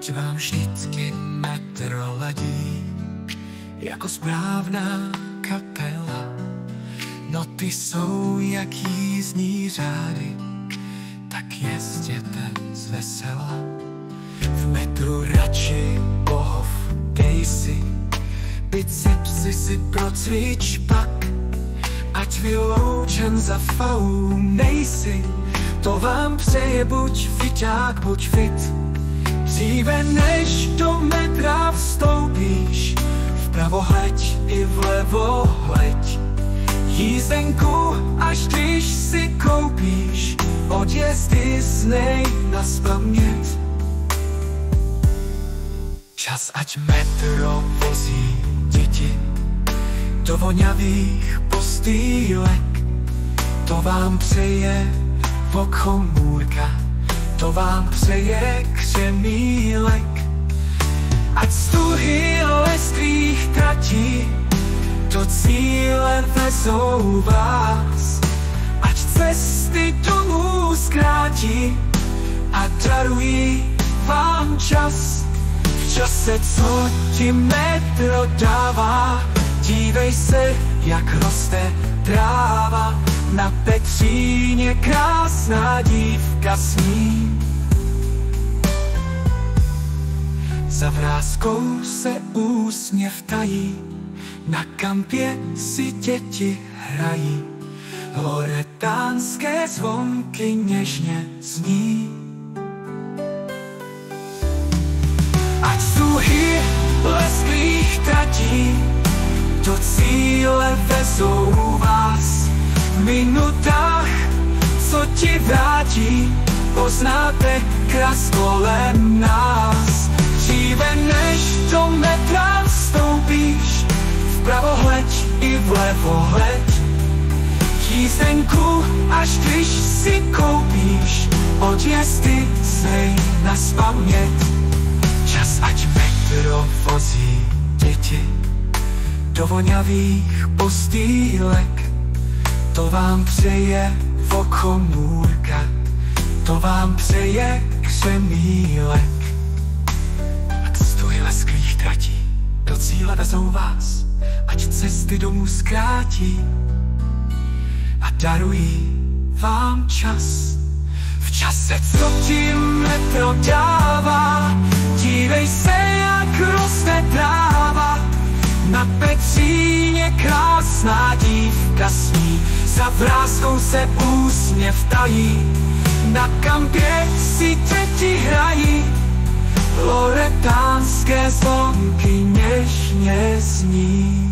ať vám vždycky metro ladí, jako správná kapela. Noty jsou jak jízdní řády, tak jezděte zvesela. V metru radši pohov dej si, bicepsy si procvič pak, ať vyloučen za faul nejsi. To vám přeje buď fiťák, buď fit. Dříve než do metra vstoupíš, vpravo hleď i vlevo hleď. Jízdenku, až když si koupíš, odjezdy znej nazpamět. Čas, ať metro vozí děti do voňavých postýlek. To vám přeje Vokomůrka, to vám přeje Křemílek. Ať stuhy lesklých tratí do cíle vezou vás, ať cesty domů zkrátí a darují vám čas. V čase, co ti metro dává, dívej se, jak roste tráva. Na Petříně krásná dívka sní. Za vráskou se úsměv tají, na kampě si děti hrají. Loretánské zvonky něžně zní. Ať stuhy lesklých tratí do cíle vezou vás. V minutách, co ti vrátí, poznáte kras kolem nás. Dříve než do metra vstoupíš, vpravo hleď i vlevo hleď. Jízdenku, až když si koupíš, odjezdy znej nazpamět. Čas, ať metro vozí děti do voňavých postýlek. To vám přeje Vokomůrka, to vám přeje Křemílek. Ať stuhy lesklých tratí do cíle vezou vás, ať cesty domů zkrátí a darují vám čas. V čase, co ti metro dává, dívej se, jak roste tráva. Na Petříně krásná dívka sní, za vráskou se úsměv tají. Na kampě si děti hrají, loretánské zvonky něžně zní.